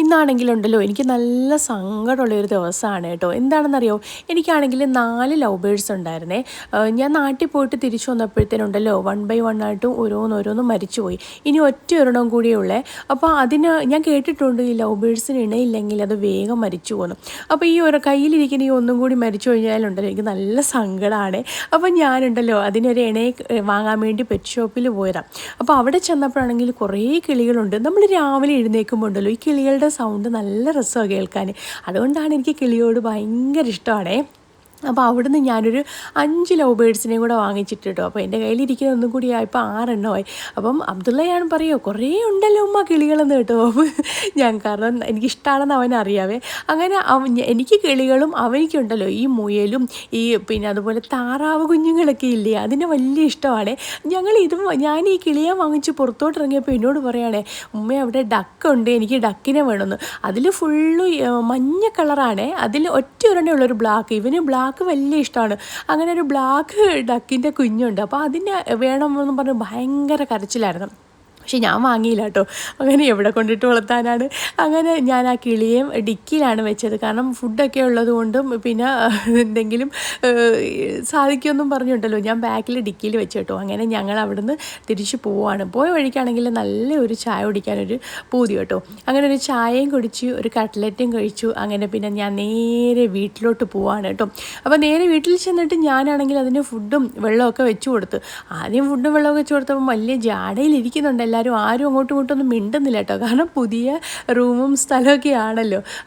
ഇന്നാണെങ്കിലുണ്ടല്ലോ എനിക്ക് നല്ല സങ്കടമുള്ളൊരു ദിവസമാണ് കേട്ടോ. എന്താണെന്നറിയോ, എനിക്കാണെങ്കിൽ 4 ലവ് ബേർഡ്സ് ഉണ്ടായിരുന്നേ. ഞാൻ നാട്ടിൽ പോയിട്ട് തിരിച്ചു വന്നപ്പോഴത്തേനുണ്ടല്ലോ 1 ബൈ 1 ആയിട്ട് ഓരോന്നോരോന്ന് മരിച്ചുപോയി. ഇനി ഒറ്റ ഒരെണ്ണം കൂടിയേ ഉള്ളേ. അപ്പോൾ അതിന് ഞാൻ കേട്ടിട്ടുണ്ട് ഈ ലവ് ബേർഡ്സിന് ഇണയില്ലെങ്കിൽ അത് വേഗം മരിച്ചു പോകുന്നു. അപ്പോൾ ഈ ഒരു കയ്യിലിരിക്കുന്ന ഈ ഒന്നും കൂടി മരിച്ചു കഴിഞ്ഞാലുണ്ടല്ലോ എനിക്ക് നല്ല സങ്കടമാണ്. അപ്പോൾ ഞാനുണ്ടല്ലോ അതിനൊരു ഇണയെ വാങ്ങാൻ വേണ്ടി പെറ്റ് ഷോപ്പിൽ പോയതാണ്. അപ്പോൾ അവിടെ ചെന്നപ്പോഴാണെങ്കിൽ കുറേ കിളികളുണ്ട്. നമ്മൾ രാവിലെ എഴുന്നേൽക്കുമ്പോൾ ഉണ്ടല്ലോ ഈ കിളികളുടെ സൗണ്ട് നല്ല രസമാണ് കേൾക്കാൻ. അതുകൊണ്ടാണ് എനിക്ക് കിളിയോട് ഭയങ്കര ഇഷ്ടമാണേ. അപ്പോൾ അവിടുന്ന് ഞാനൊരു 5 ലവ് ബേർഡ്സിനെയും കൂടെ വാങ്ങിച്ചിട്ട് കേട്ടോ. അപ്പോൾ എൻ്റെ കയ്യിലിരിക്കുന്ന ഒന്നും കൂടി ആയപ്പോൾ 6 എണ്ണമായി. അപ്പം അബ്ദുള്ളയാണ് പറയുമോ, കുറേ ഉണ്ടല്ലോ ഉമ്മ കിളികളെന്ന് കേട്ടോ. ഞാൻ കാരണം എനിക്കിഷ്ടമാണെന്ന് അവനറിയാവേ. അങ്ങനെ എനിക്ക് കിളികളും അവനിക്കുണ്ടല്ലോ ഈ മുയലും ഈ പിന്നെ അതുപോലെ താറാവ് കുഞ്ഞുങ്ങളൊക്കെ ഇല്ലേ, അതിന് വലിയ ഇഷ്ടമാണ്. ഞാൻ ഈ കിളിയെ വാങ്ങിച്ച് പുറത്തോട്ട് ഇറങ്ങിയപ്പോൾ എന്നോട് പറയുകയാണേ, ഉമ്മ അവിടെ ഡക്കുണ്ട്, എനിക്ക് ഡക്കിനെ വേണമെന്ന്. അതിൽ ഫുള്ള് മഞ്ഞ കളറാണ്, അതിൽ ഒറ്റ ഒരെണ്ണേ ഉള്ളൊരു ബ്ലാക്ക്. ഇവന് ബ്ലാക്ക് വലിയ ഇഷ്ടമാണ്. അങ്ങനെ ഒരു ബ്ലാക്ക് ഡക്കിൻ്റെ കുഞ്ഞുണ്ട്. അപ്പോൾ അതിനെ വേണമെന്ന് പറഞ്ഞ് ഭയങ്കര കരച്ചിലായിരുന്നു. പക്ഷെ ഞാൻ വാങ്ങിയില്ല കേട്ടോ. അങ്ങനെ എവിടെ കൊണ്ടിട്ട് വളർത്താനാണ്. അങ്ങനെ ഞാൻ ആ കിളിയെ ഡിക്കിയിലാണ് വെച്ചത്. കാരണം ഫുഡൊക്കെ ഉള്ളത് കൊണ്ടും പിന്നെ എന്തെങ്കിലും സാധിക്കുമെന്നും പറഞ്ഞുണ്ടല്ലോ ഞാൻ ബാക്കിൽ ഡിക്കിയിൽ വെച്ച് കേട്ടോ. അങ്ങനെ ഞങ്ങൾ അവിടുന്ന് തിരിച്ച് പോവുകയാണ്. പോയ വഴിക്കാണെങ്കിൽ നല്ലൊരു ചായ കുടിക്കാനൊരു പൂതി കേട്ടോ. അങ്ങനെ ഒരു ചായയും കുടിച്ചു, ഒരു കട്ട്ലറ്റും കഴിച്ചു. അങ്ങനെ പിന്നെ ഞാൻ നേരെ വീട്ടിലോട്ട് പോവാണ് കേട്ടോ. അപ്പോൾ നേരെ വീട്ടിൽ ചെന്നിട്ട് ഞാനാണെങ്കിൽ അതിന് ഫുഡും വെള്ളമൊക്കെ വെച്ച് കൊടുത്തു. ആദ്യം ഫുഡും വെള്ളമൊക്കെ വെച്ച് കൊടുത്തപ്പോൾ വലിയ ജാടയിലിരിക്കുന്നുണ്ട് എല്ലാവരും. ആരും അങ്ങോട്ടും ഇങ്ങോട്ടും ഒന്നും മിണ്ടുന്നില്ല കേട്ടോ. കാരണം പുതിയ റൂമും സ്ഥലമൊക്കെ ആണല്ലോ.